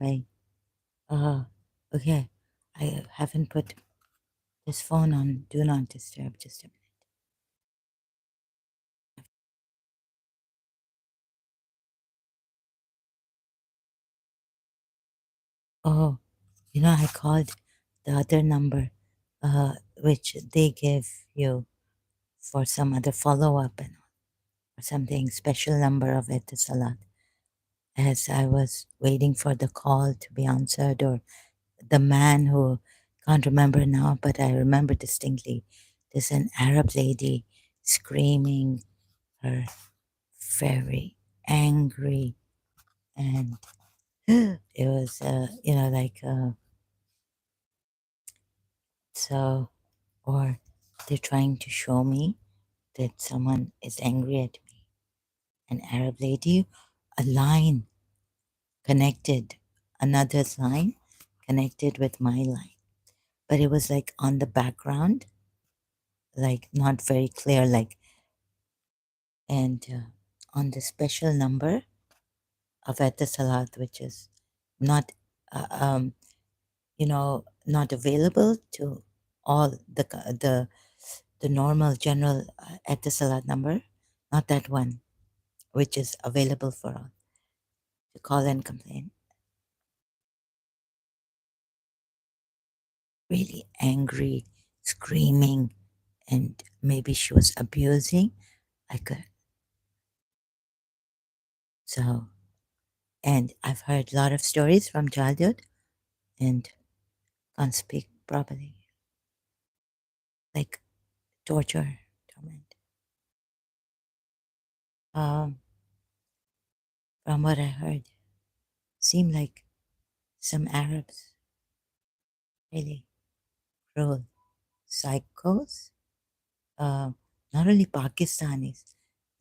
Right. Uh, okay. I haven't put this phone on Do Not Disturb. Just a minute. Oh, I called the other number, which they give you for some other follow up and or something special number of Etisalat. As I was waiting for the call to be answered, or the man who can't remember now, but I remember distinctly. There's an Arab lady screaming her very angry, and it was like so, or they're trying to show me that someone is angry at me. An Arab lady, a line connected, another line connected with my line, but it was like on the background, like not very clear, like, and on the special number of Etisalat, which is not uh, um, not available to all the normal general Etisalat number, not that one, which is available for all to call and complain. Really angry, screaming, and maybe she was abusing. I could so, and I've heard a lot of stories from childhood, and can't speak properly, like torture, torment. Um, from what I heard, seem like some Arabs, really cruel psychos. Uh, Not only Pakistanis,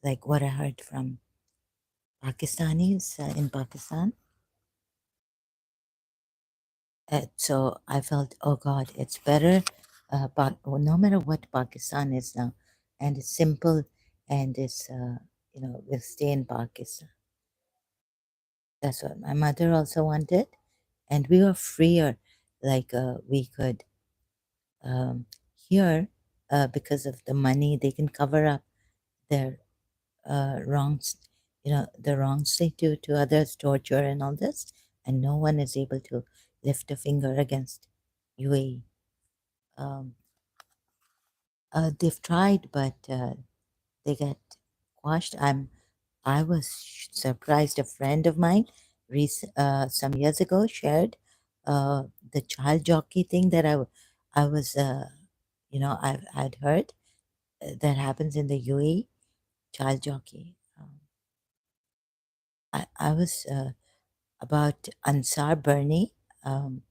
like what I heard from Pakistanis in Pakistan. So I felt, oh God, it's better. No matter what Pakistan is now, and it's simple, and it's we'll stay in Pakistan. That's what my mother also wanted, and we were freer. Like we could um, here because of the money, they can cover up their wrongs, the wrongs they do to others, torture and all this, and no one is able to lift a finger against UAE. Um, they've tried, but they get quashed. I was surprised. A friend of mine, some years ago, shared the child jockey thing that I was, I'd heard that happens in the UAE. Child jockey. I was about Ansar Bernie. Um,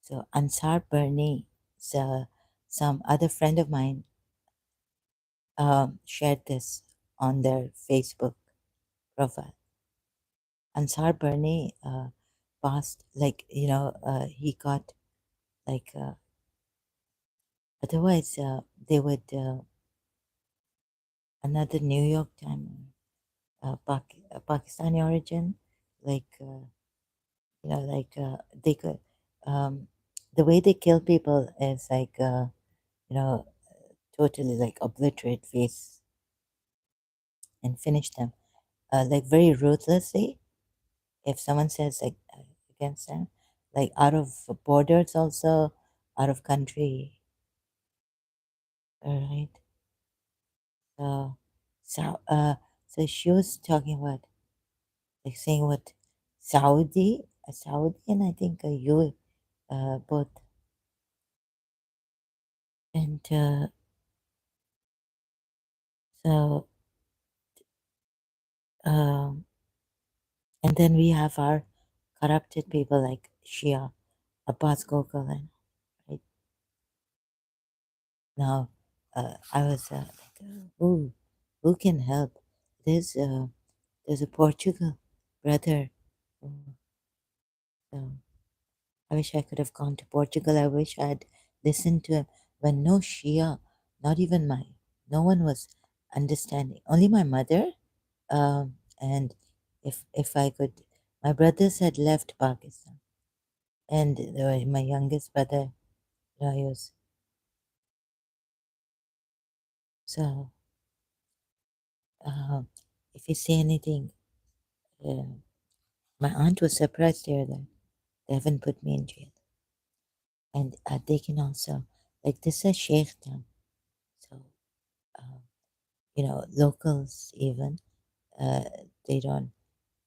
so Ansar Bernie, so some other friend of mine shared this on their Facebook profile. Ansar Bernie passed, like, he got, like, otherwise they would, another New York Times, Pakistani origin, like, they could, um, the way they kill people is like, you know, totally like obliterate face and finish them, like very ruthlessly. If someone says like against them, like out of borders, also out of country, right? So, so, so she was talking about like saying what Saudi, and I think you, both, and so, um, and then we have our corrupted people like Shia, Abbas Gokul, and right now, I was like, who can help? There's there's a Portugal brother. So I wish I could have gone to Portugal. I wish I had listened to him when no Shia, not even no one was understanding. Only my mother, and if I could, My brothers had left Pakistan, and my youngest brother, he was so. Uh, if you say anything, uh, my aunt was surprised here that they haven't put me in jail, and they can also like this is a sheikh town, so uh, locals even uh, they don't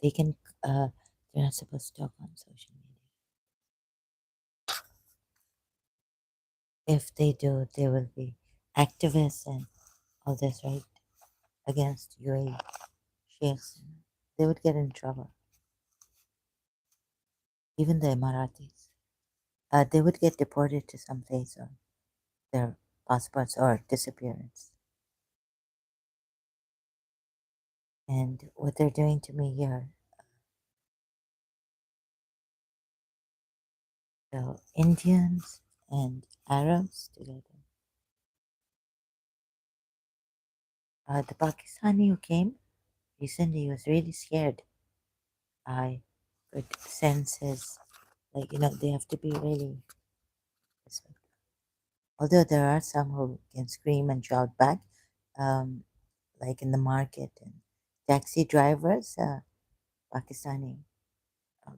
they can they're not supposed to talk on social media. If they do, they will be activists and all this, right, against UAE sheikhs. They would get in trouble. Even the Emiratis, they would get deported to some place or their passports or disappearance. And what they're doing to me here, so Indians and Arabs together. The Pakistani who came recently was really scared. I could sense his, like, they have to be really respectful. Although there are some who can scream and shout back, um, like in the market and taxi drivers, Pakistani.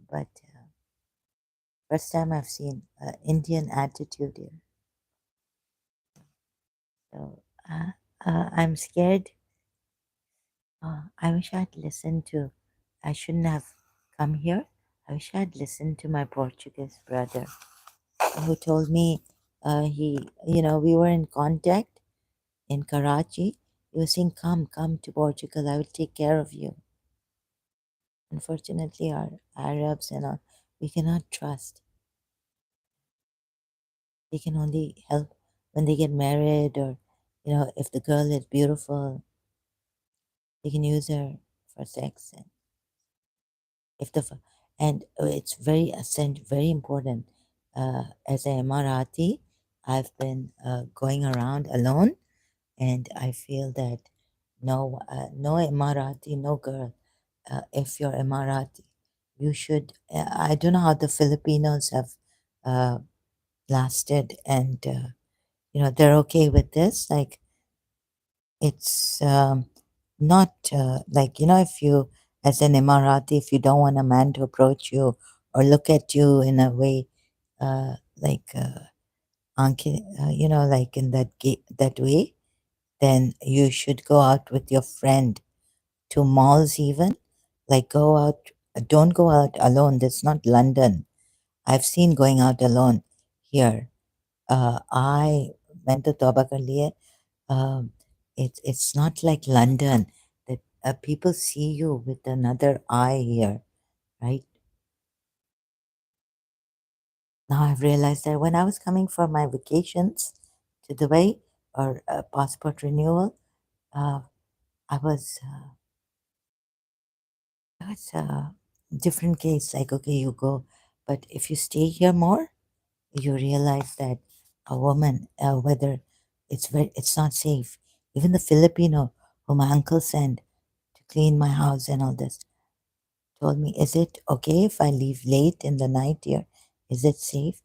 But first time I've seen Indian attitude here. So I'm scared. I wish I'd listened to, I shouldn't have come here. I wish I'd listened to my Portuguese brother who told me we were in contact in Karachi. He was saying, come to Portugal. I will take care of you. Unfortunately, our Arabs and all, we cannot trust. They can only help when they get married or, if the girl is beautiful, they can use her for sex. And if the and it's very important. As a Emirati, I've been going around alone, and I feel that no Emirati, no girl. If you're Emirati, you should. I don't know how the Filipinos have uh, lasted, and they're okay with this. Like it's not like if you as an Emirati, if you don't want a man to approach you or look at you in a way like like in that way, then you should go out with your friend to malls even. Like go out, don't go out alone. That's not London. I've seen going out alone here. I went to Toba कर लिए. It's not like London that people see you with another eye here, right? Now I've realized that when I was coming for my vacations to Dubai or passport renewal, uh, I was it's a different case. Like okay, you go, but if you stay here more, you realize that a woman, whether it's not safe. Even the Filipino who my uncle sent to clean my house and all this told me, "Is it okay if I leave late in the night here? Is it safe?"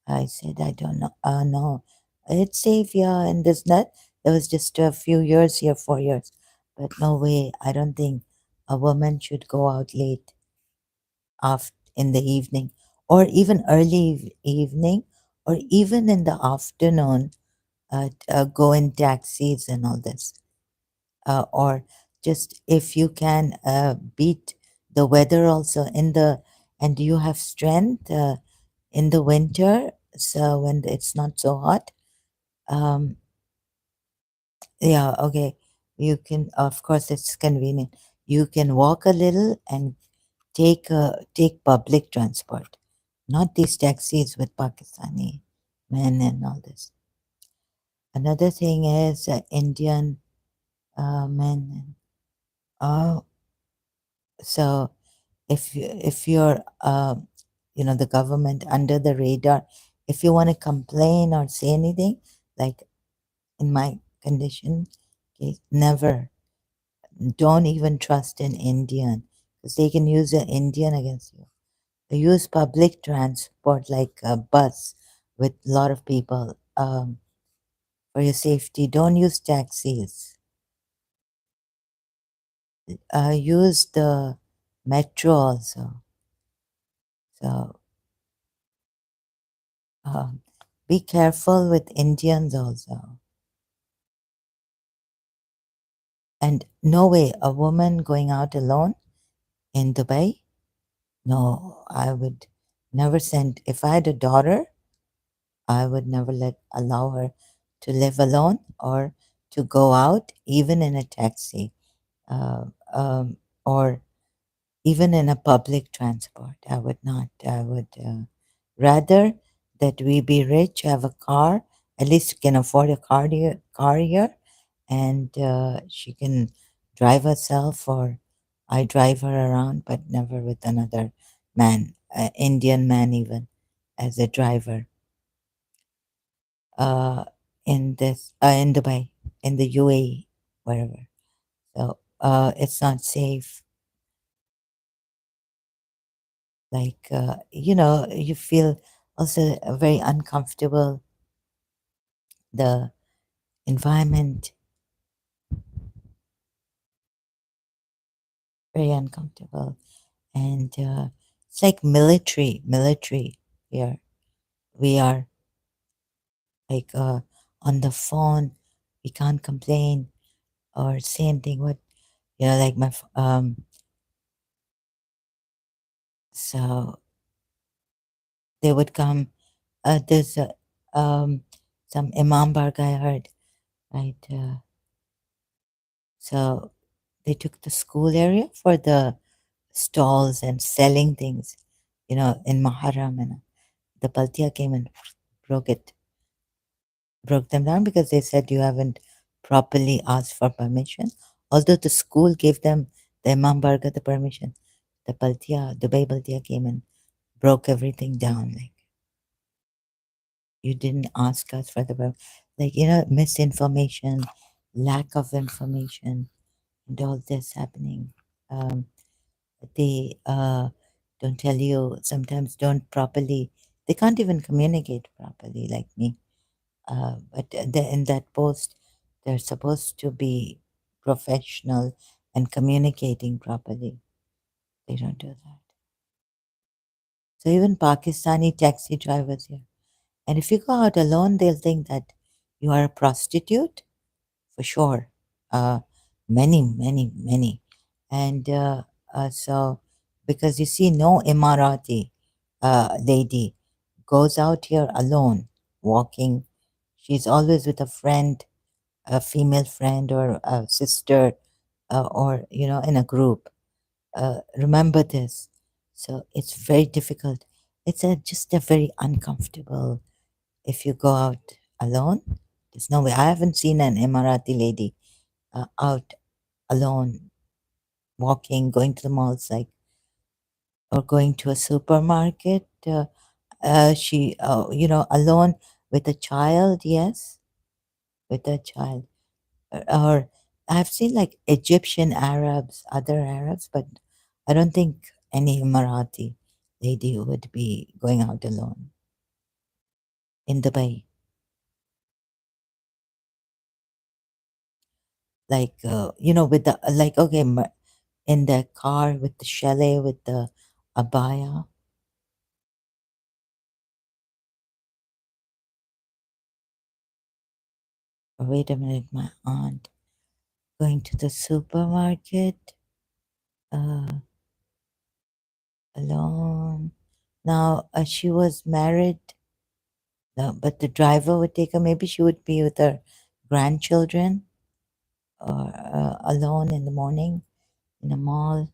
I said, "I don't know. No, it's safe, yeah." And this that it was just a few years here, 4 years, but no way. I don't think a woman should go out late in the evening, or even early evening, or even in the afternoon. Go in taxis and all this, or just if you can beat the weather also in the and you have strength in the winter, so when it's not so hot, um yeah, okay, you can, of course it's convenient, you can walk a little and take public transport, not these taxis with Pakistani men and all this. Another thing is Indian men. Oh, so if you're the government under the radar, if you want to complain or say anything, like in my condition case, never, don't even trust an Indian. because they can use an Indian against you. Use public transport like a bus with a lot of people for your safety. Don't use taxis. Use the metro also. So um, be careful with Indians also. And no way, a woman going out alone in Dubai. No, I would never send. If I had a daughter, I would never allow her to live alone or to go out, even in a taxi, uh, or even in a public transport. I would not. I would rather that we be rich, have a car, at least can afford a car here, and she can drive herself, or I drive her around, but never with another man, Indian man even, as a driver. uh, in Dubai, in the UAE, wherever. So it's not safe. Like you feel also very uncomfortable. The environment very uncomfortable, and it's like military here. We are like on the phone. We can't complain or say anything. What like so they would come. There's some Imam Barg I heard, right? So they took the school area for the stalls and selling things, in Muharram, and the Baltia came and broke it, broke them down because they said you haven't properly asked for permission. Although the school gave them, the Imam Barga, the permission, the Dubai Baltia came and broke everything down. Like, you didn't ask us for the like misinformation, lack of information, and all this happening. um, they don't tell you, sometimes don't properly, they can't even communicate properly like me. But in that post they're supposed to be professional and communicating properly. They don't do that. So even Pakistani taxi drivers here, and if you go out alone, they'll think that you are a prostitute for sure. Uh, many. And so, because you see, no Emirati lady goes out here alone walking. She's always with a friend, a female friend or a sister, or, in a group. Remember this. So it's very difficult. It's just a very uncomfortable if you go out alone. There's no way. I haven't seen an Emirati lady out alone, walking, going to the malls, like, or going to a supermarket. She, alone with a child, yes, with a child. Or I've seen like Egyptian Arabs, other Arabs, but I don't think any Emirati lady would be going out alone in Dubai. Like, with the, like, okay, in the car with the chalet, with the abaya. Wait a minute, my aunt going to the supermarket uh, alone. Now, she was married, but the driver would take her. Maybe she would be with her grandchildren, or alone in the morning in a mall.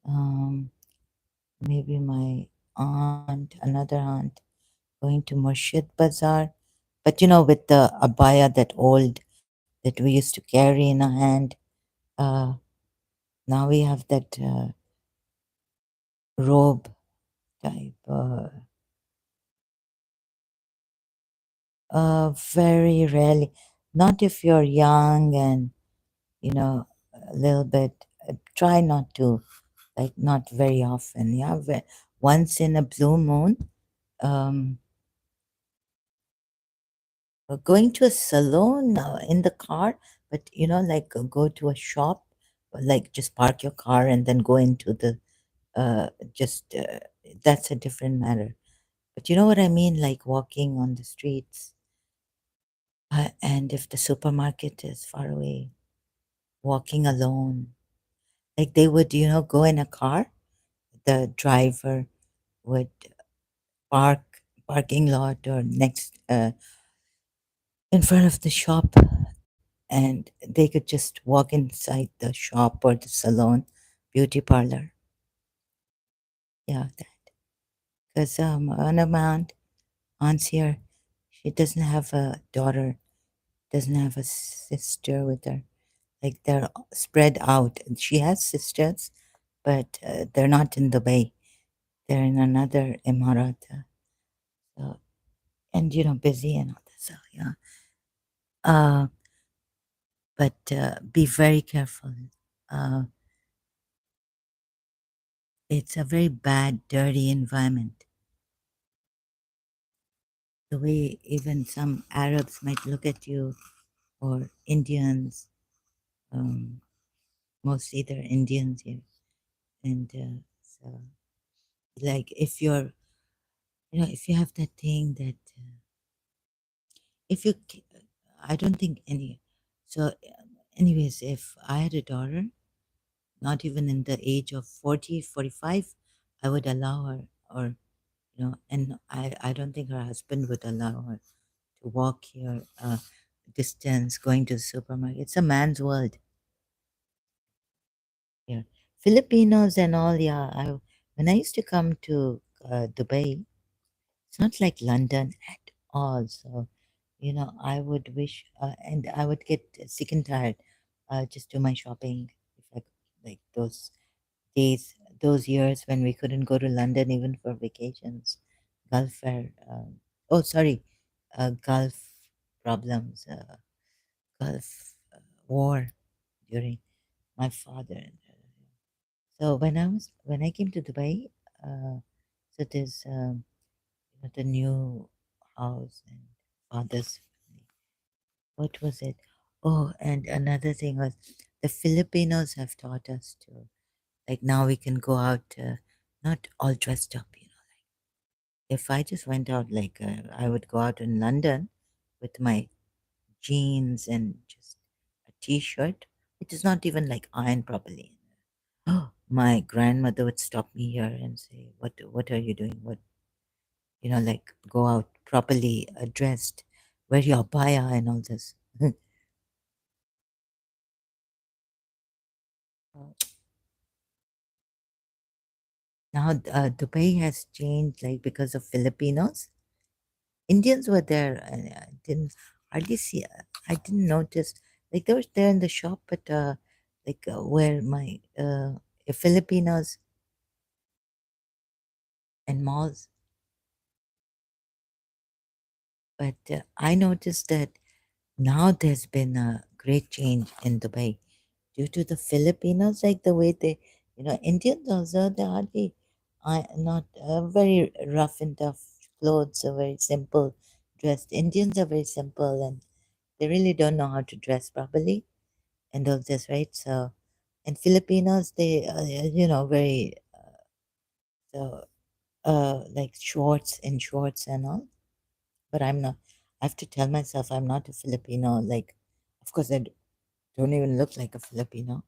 Um, Maybe my aunt, another aunt, going to Murshid Bazaar. But with the abaya, that old that we used to carry in a hand, uh, now we have that robe type. Very rarely. Not if you're young and, a little bit. Try not to like not very often. Yeah, once in a blue moon. Um, Going to a salon in the car, but like go to a shop, like just park your car and then go into the just that's a different matter. But you know what I mean, like walking on the streets, and if the supermarket is far away, walking alone, like they would, go in a car. The driver would park parking lot or next in front of the shop, and they could just walk inside the shop or the salon, beauty parlor. Yeah, because one of my aunts here, she doesn't have a daughter, doesn't have a sister with her. Like they're spread out. And she has sisters, but they're not in Dubai. They're in another Emirat. So, and busy and all that. So yeah. Uh, but be very careful. Uh, it's a very bad, dirty environment. The way even some Arabs might look at you, or Indians, um, mostly they're Indians here. And so, like, if you have that thing that, if you, I don't think any, so, anyways, if I had a daughter, not even in the age of 40, 45, I would allow her, or, and I don't think her husband would allow her to walk here distance going to the supermarket. It's a man's world here. Filipinos and all, yeah. When I used to come to Dubai, it's not like London at all. So, I would wish, and I would get sick and tired, just do my shopping. If I like those days, those years when we couldn't go to London even for vacations, Gulf Fair. Oh, sorry, Gulf problems, Gulf war during my father. So when I came to Dubai, so there's the new house and father's family. What was it? Oh, and another thing was the Filipinos have taught us to, like, now we can go out not all dressed up. If I just went out, like I would go out in London with my jeans and just a t-shirt, which is not even like ironed properly. My grandmother would stop me here and say, "What are you doing? What, like, go out properly dressed, wear your abaya and all this." Now Dubai has changed, like, because of Filipinos. Indians were there, and I didn't hardly see. I didn't notice, like, they were there in the shop, but like where my Filipinos and malls. But I noticed that now there's been a great change in Dubai due to the Filipinos, like the way they, Indians also, they hardly, not very rough and tough clothes, are very simple dressed. Indians are very simple, and they really don't know how to dress properly and all this, right? So, and Filipinos, they, very, so, like shorts and all. But I'm not. I have to tell myself I'm not a Filipino. Like, of course, don't even look like a Filipino.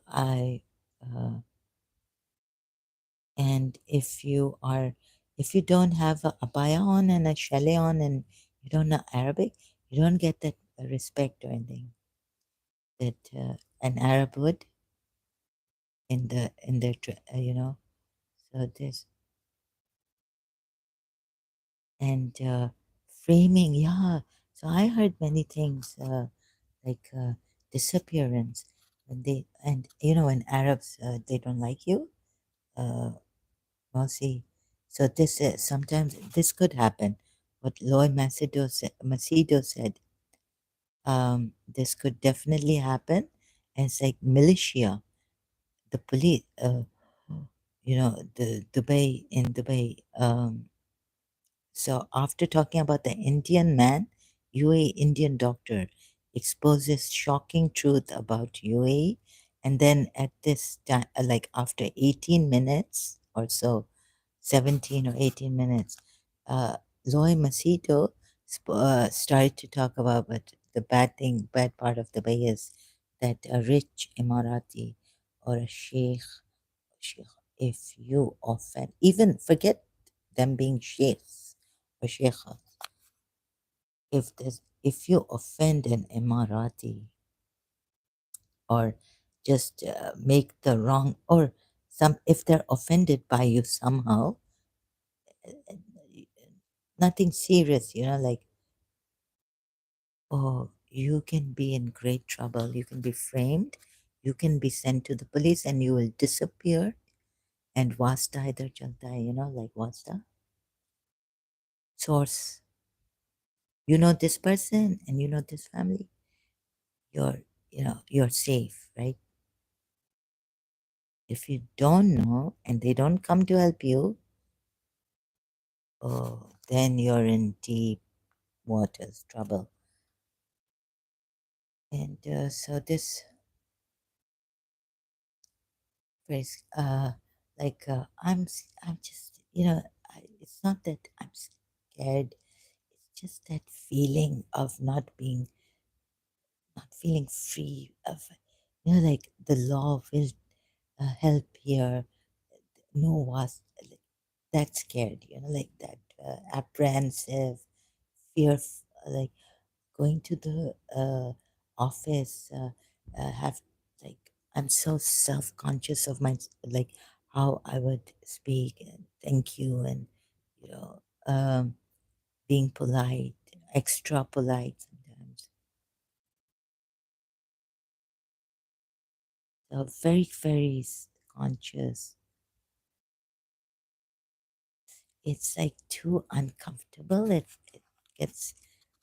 I, uh, and if you don't have a abaya on and a chalet on and you don't know Arabic, you don't get that respect or anything that an Arab would in their, so this and framing, yeah. So I heard many things, like disappearance when they, and when Arabs they don't like you, uh, mostly. So this sometimes this could happen. What Lloyd Macedo said, this could definitely happen. And it's like militia. the police, the Dubai in Dubai. So after talking about the Indian man, UAE Indian doctor exposes shocking truth about UAE, and then at this time, like after 18 minutes or so, 17 or 18 minutes, uh, Zoe Masito started to talk about, but the bad part of Dubai is that a rich Emirati or a sheikh, if you offend, even forget them being sheikhs or sheikha, if you offend an Emirati or just make the wrong or some if they're offended by you somehow, uh, nothing serious, like, oh, you can be in great trouble, you can be framed, you can be sent to the police, and you will disappear. And wasta idhar chalta hai, like wasta source, this person and this family, you're you're safe, right? If you don't know and they don't come to help you, oh, then you're in deep waters, trouble. And so this phrase, like, I'm just, it's not that I'm scared. It's just that feeling of not feeling free of, like the law will help here. No was that scared, like that apprehensive, fear, like going to the office, have like I'm so self-conscious of my like how I would speak and thank you and you know being polite, extra polite sometimes. So very, very conscious. It's like too uncomfortable. It gets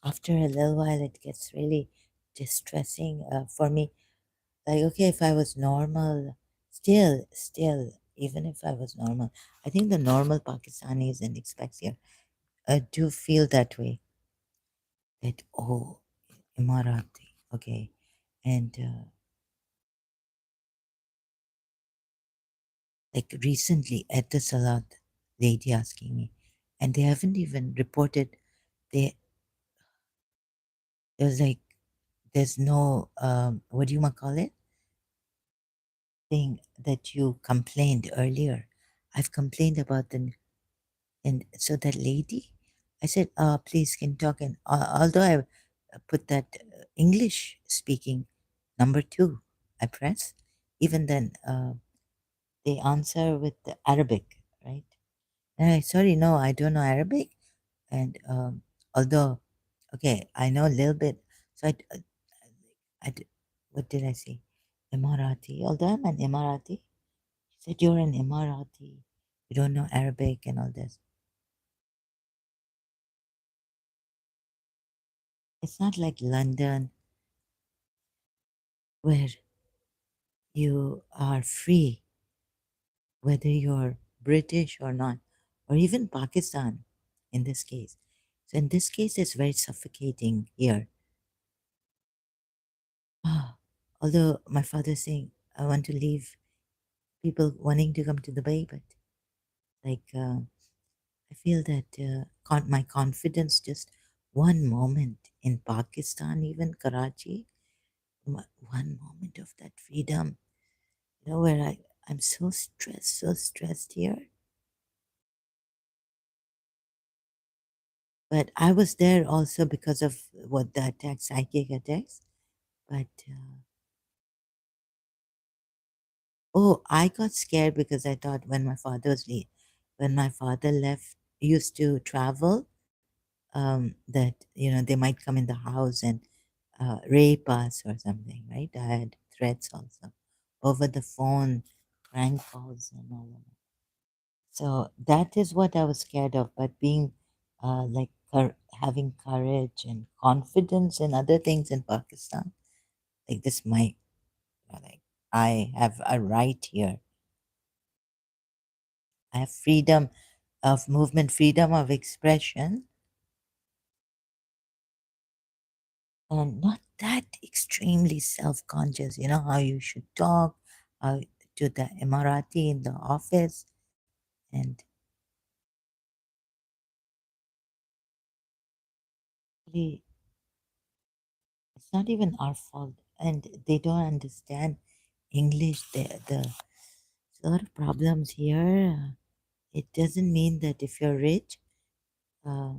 after a little while it gets really distressing for me. Like, okay, if I was normal, still, even if I was normal, I think the normal Pakistanis and expats here do feel that way. That, oh, Emirati, okay. And like recently at the Salat, lady asking me, and they haven't even reported, they, there's like, there's no, what do you want to call it? Thing that you complained earlier. I've complained about the. And so that lady, I said, please can you talk. And although I put that English speaking number two, I press, even then they answer with the Arabic, right? And I, sorry, no, I don't know Arabic. And although, okay, I know a little bit. So what did I say? Emirati. Although I'm an Emirati, she said, you're an Emirati. You don't know Arabic and all this. It's not like London where you are free, whether you're British or not, or even Pakistan in this case. So in this case, it's very suffocating here. Ah, although my father's saying, I want to leave, people wanting to come to Dubai, but like, I feel that my confidence, just one moment in Pakistan, even Karachi, one moment of that freedom, where I'm so stressed here. But I was there also because of what the attack, psychic attacks. But oh, I got scared because I thought when my father left, used to travel, that they might come in the house and rape us or something, right? I had threats also over the phone, prank calls, and all of that. So that is what I was scared of. But being like having courage and confidence and other things in Pakistan, like this might, like I have a right here. I have freedom of movement, freedom of expression, and not that extremely self conscious. You know how you should talk, how to the Emirati in the office, and really, it's not even our fault. And they don't understand English. There's a lot of problems here. It doesn't mean that if you're rich, uh,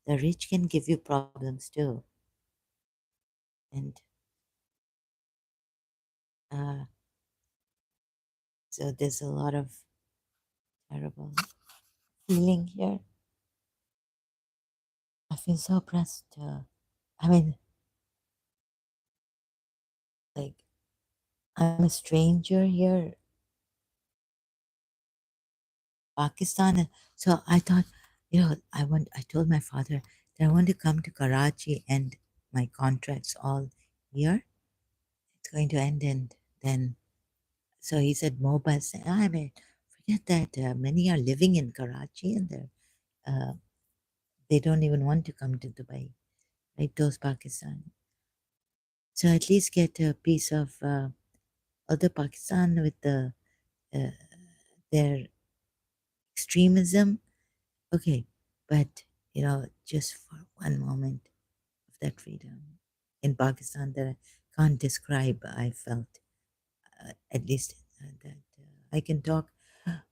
the rich can give you problems too. And uh, so there's a lot of terrible feeling here. I feel so oppressed. I mean, like, I'm a stranger here, Pakistan. So I thought, I told my father that I want to come to Karachi and my contract's all here. It's going to end, and then, so he said, mobile. I mean, forget that. Many are living in Karachi and uh, they don't even want to come to Dubai, like those Pakistan. So at least get a piece of other Pakistan with uh, their extremism. Okay, but just for one moment of that freedom in Pakistan that I can't describe, I felt at least that I can talk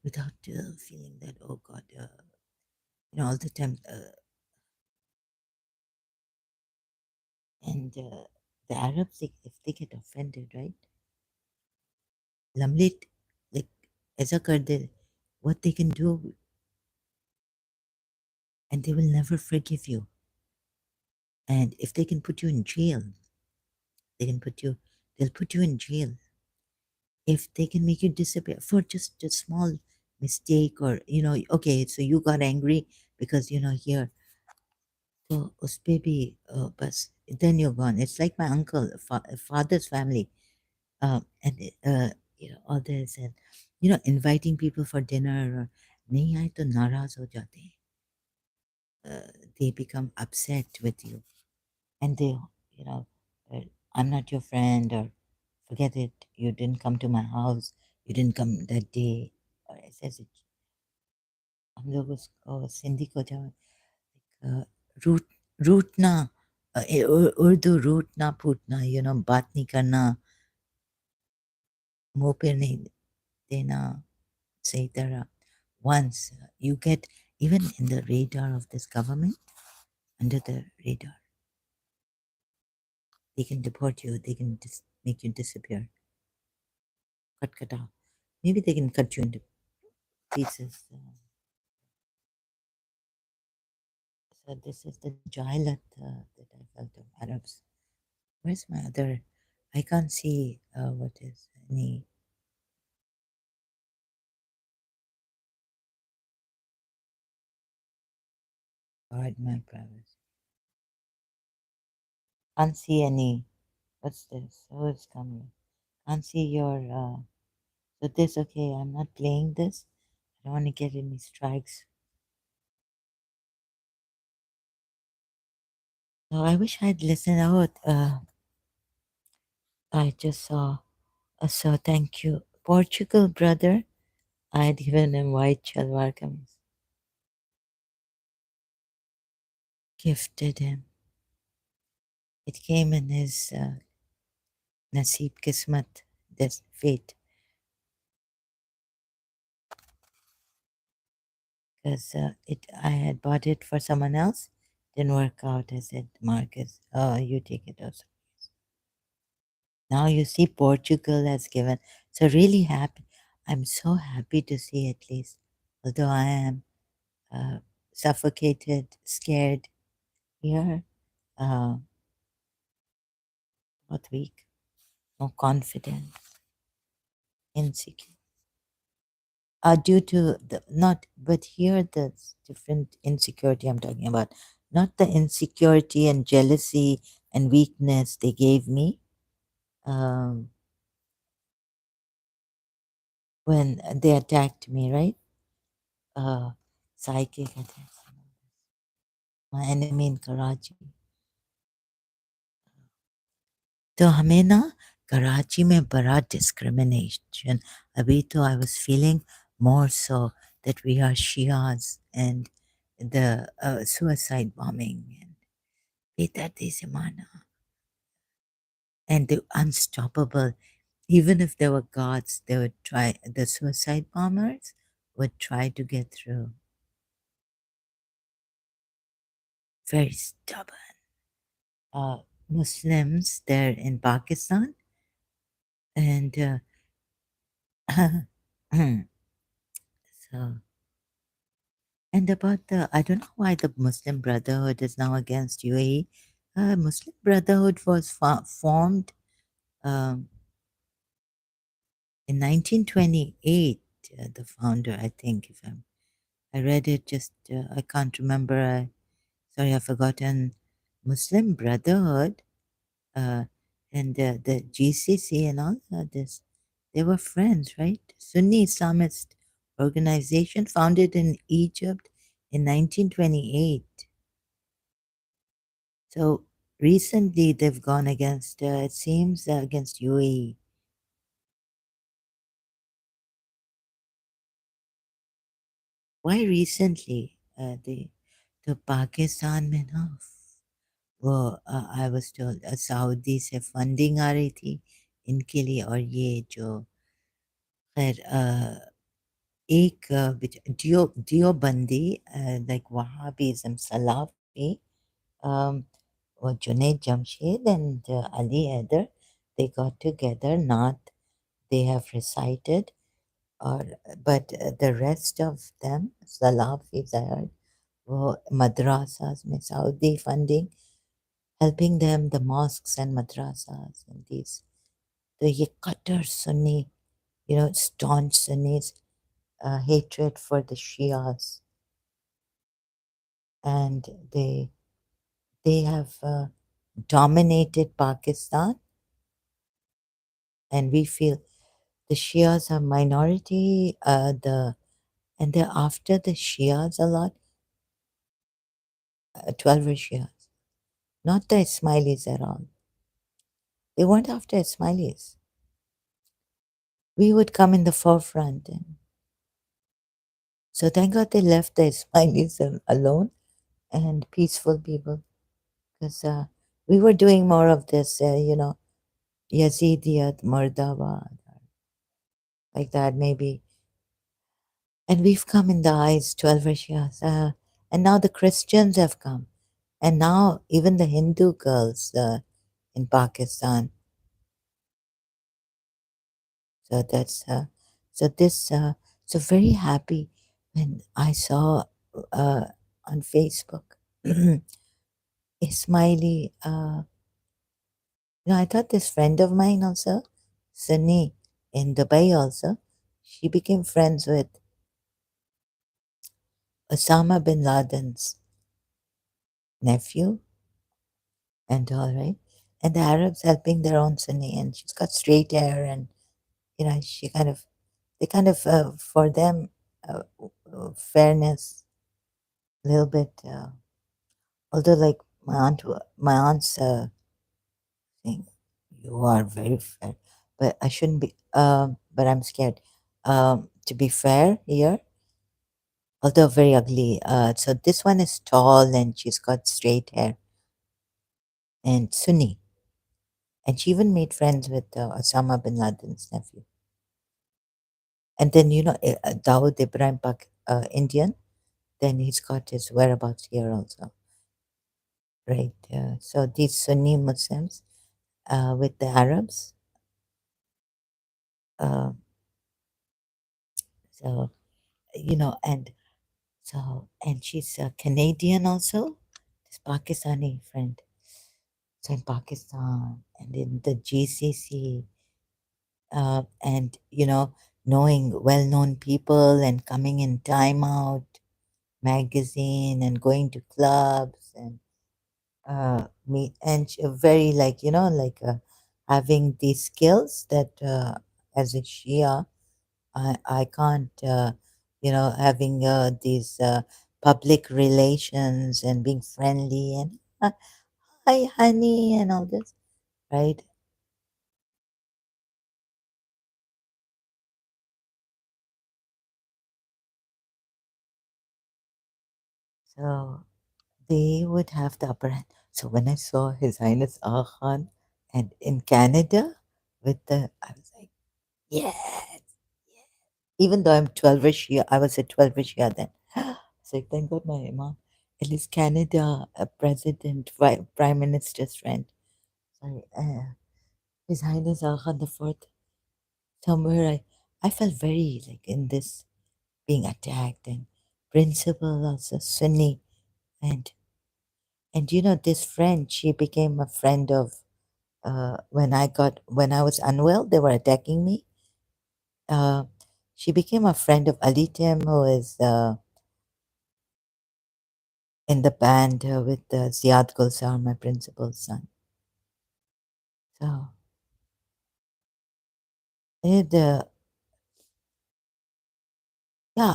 without feeling that, oh God, all the time. And the Arabs, if they get offended, right? Lamlit, like, ऐसा कर दे, what they can do, and they will never forgive you. And if they can put you in jail, they can put you, they'll put you in jail. If they can make you disappear for just a small mistake, or, okay, so you got angry because, here, so us baby, bus, then you're gone. It's like my uncle, father's family, and all this, and inviting people for dinner, or नहीं आए तो नाराज हो जाते हैं. They become upset with you, and they, you know uh, I'm not your friend, or forget it, you didn't come to my house, you didn't come that day, or ऐसे हम लोग उसको सिंधी को जब रूट रूटना, उर्दू रूटना फूटना, बात नहीं करना, मुंह पे नहीं देना सही तरह. Once you get even in the radar of this government, under the radar, they can deport you, they can make you disappear, cut off. Maybe they can cut you into pieces. So this is the jahilat that I felt of Arabs. Where's my other? I can't see what is any. Guard my privacy. Can't see any. What's this? Oh, it's coming. Can't see your. So this, okay? I'm not playing this. I don't want to get any strikes. So I wish I'd listened out. I just saw. So thank you, Portugal brother. I'd given him white shalwar kameez. Gifted him. It came in his nasib kismat, this fate. Because I had bought it for someone else, didn't work out. I said, Marcus, oh, you take it also. Now you see, Portugal has given. So really happy. I'm so happy to see, at least, although I am uh, suffocated, scared here, uh, not weak, no confidence, insecure. Due to the not, but here the different insecurity I'm talking about, not the insecurity and jealousy and weakness they gave me. Um, when they attacked me, right? Psychic attacks. My enemy in Karachi. तो हमें ना कराची में बड़ा discrimination. अभी तो I was feeling more so that we are Shias and the suicide bombing and Bedati Simana and the unstoppable. Even if there were guards, they would try. The suicide bombers would try to get through. Very stubborn. Muslims there in Pakistan and so and about the I don't know why the Muslim Brotherhood is now against UAE. Muslim Brotherhood was formed um, in 1928. The founder, I think, if I read it, just I can't remember. Sorry, I've forgotten. Muslim Brotherhood uh, and the GCC and all this, they were friends, right? Sunni Islamist organization founded in Egypt in 1928. So recently they've gone against, it seems, against UAE. Why recently? The Pakistan में ना वो I was told Saudi से funding आ रही थी इनके लिए और ये जो खैर एक Diobandi, like Wahhabism, Salafi, or Junaid Jamshed and Ali Haider, they got together, not they have recited, or but the rest of them, Salafis, I heard, were madrasas, में Saudi funding, helping them, the mosques and madrasas and these. The ye Qatar Sunni, staunch Sunnis, hatred for the Shias, and they have dominated Pakistan, and we feel the Shias are minority. And they're after the Shias a lot. 12 Shias, not the Ismailis at all. They weren't after Ismailis. We would come in the forefront, and so thank God they left the Ismailis alone and peaceful people, because we were doing more of this, Yazidiyat, Murdabad, like that maybe. And we've come in the eyes, 12 Rishyas. And now the Christians have come. And now even the Hindu girls in Pakistan. So that's, so this, so very happy when I saw uh, on Facebook, Ismaili, I thought this friend of mine also, Sunni, in Dubai also, she became friends with Osama bin Laden's nephew and all, right? And the Arabs helping their own Sunni, and she's got straight hair, and she kind of, they kind of, for them, fairness, a little bit. Although, like my aunt's saying, you are very fair, but I shouldn't be. But I'm scared. To be fair here, although very ugly. So this one is tall and she's got straight hair and Sunni. And she even made friends with Osama bin Laden's nephew. And then, Dawood Ibrahim, Indian, then he's got his whereabouts here also, right? So these Sunni Muslims with the Arabs. Uh, so, and and she's a Canadian also, this Pakistani friend. So in Pakistan and in the GCC, and knowing well-known people and coming in Time Out magazine and going to clubs and meet and very like having these skills that as a Shia I can't, having these public relations and being friendly and hi, honey, and all this, right? So they would have the upper hand. So when I saw His Highness Aga Khan and in Canada I was like, yes. Even though I'm 12ish year, I was a 12ish year then. So thank God my mom, at least Canada, a president, prime minister's friend. Sorry, His Highness Aga Khan the Fourth. Somewhere I felt very like in this being attacked and principal also Sunni and this friend she became a friend of when I was unwell they were attacking me. Uh, she became a friend of Ali Tim who is in the band with Ziad Gulsar, my principal's son. So it yeah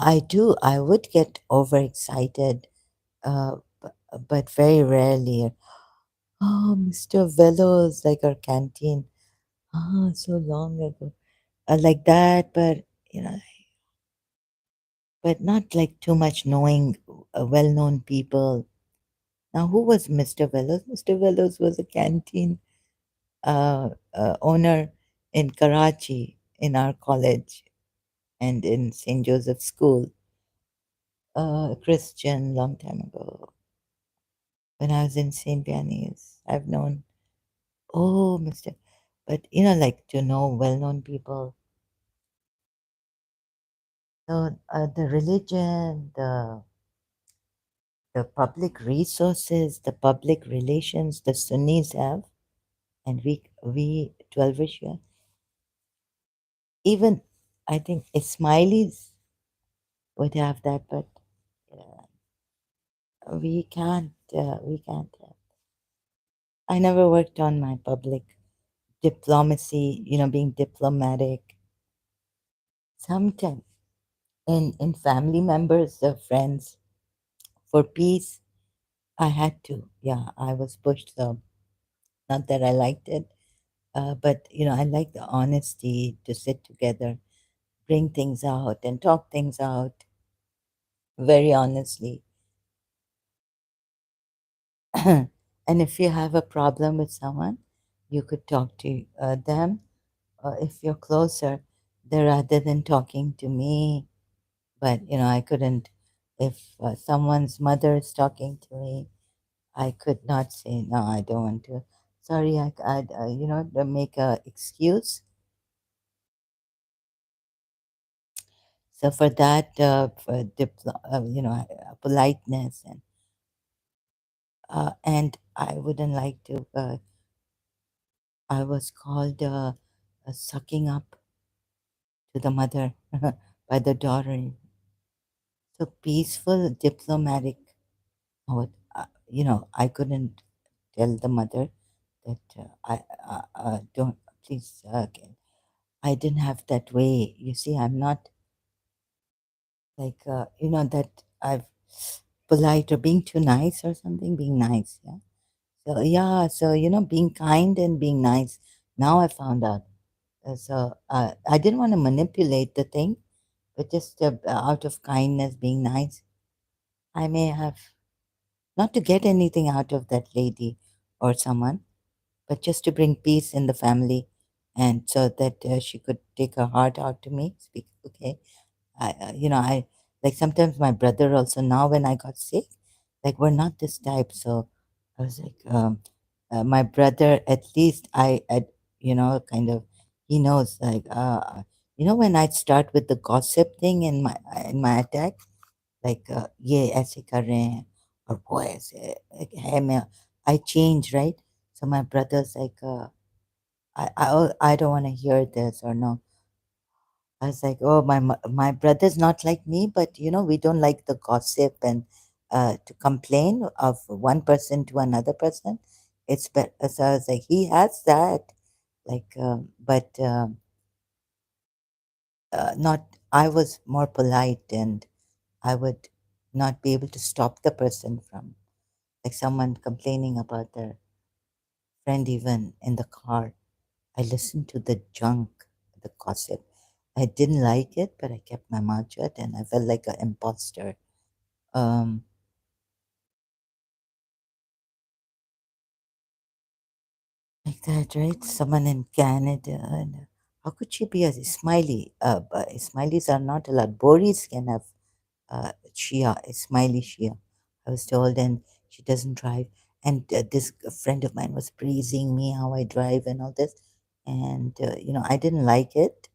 I do I would get overexcited but very rarely. Oh, Mr. Velos, like our canteen. Oh, so long ago. Like that, but you know, but not like too much knowing well-known people. Now, who was Mr. Velos? Mr. Velos was a canteen owner in Karachi in our college and in St. Joseph's School. Christian, long time ago. When I was in St. Vianney's, I've known, oh, Mr. But, like to know well-known people. So the religion, the public resources, the public relations the Sunnis have, and we 12ish year, even I think Ismailis would have that, but we can't. I never worked on my public diplomacy, being diplomatic. Sometimes in family members, friends, for peace, I had to. Yeah, I was pushed. So not that I liked it, but I like the honesty to sit together, bring things out, and talk things out very honestly. And if you have a problem with someone, you could talk to them. If you're closer, rather than talking to me. But I couldn't. If someone's mother is talking to me, I could not say no. I don't want to. Sorry, to make a excuse. So for that, for politeness and I wouldn't like to. I was called sucking up to the mother by the daughter. So peaceful, diplomatic. I couldn't tell the mother that I don't. Please, I didn't have that way. You see, I'm not like that. I've polite or being too nice or something. Being nice, yeah. So yeah, so being kind and being nice. Now I found out. So I didn't want to manipulate the thing, but just out of kindness, being nice. I may have not to get anything out of that lady or someone, but just to bring peace in the family, and so that she could take her heart out to me. Speak, okay. I like sometimes my brother also now when I got sick, like we're not this type. So I was like, my brother, at least kind of, he knows like, when I start with the gossip thing in my attack, like ये ऐसे कर रहे हैं और वो ऐसे है मैं I change, right? So my brother's like, I don't want to hear this or no. I was like, oh, my brother's not like me, but we don't like the gossip and to complain of one person to another person. It's better. So I was like, he has that, like, but not, I was more polite, and I would not be able to stop the person from, like, someone complaining about their friend even in the car. I listened to the junk, the gossip. I didn't like it, but I kept my mouth shut, and I felt like an imposter. Um, like that, right? Someone in Canada. And how could she be a smiley? But smileys are not allowed. Boris can have Shia, a smiley Shia. I was told, and she doesn't drive. And this friend of mine was praising me how I drive and all this. And I didn't like it,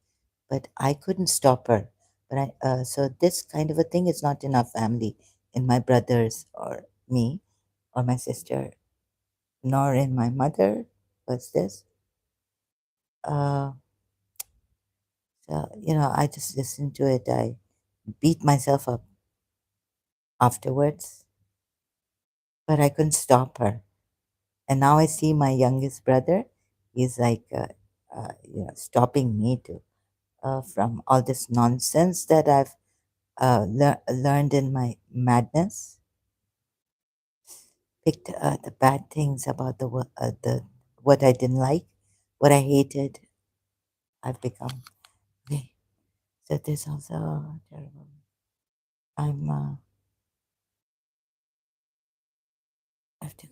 but I couldn't stop her. But so this kind of a thing is not in our family, in my brothers or me or my sister, nor in my mother. What's this? Uh, so I just listened to it. I beat myself up afterwards, but I couldn't stop her. And now I see my youngest brother. He's like, stopping me to from all this nonsense that I've learned in my madness. Picked the bad things about the what I didn't like, what I hated. I've become. Okay. So this also terrible. I'm. I have to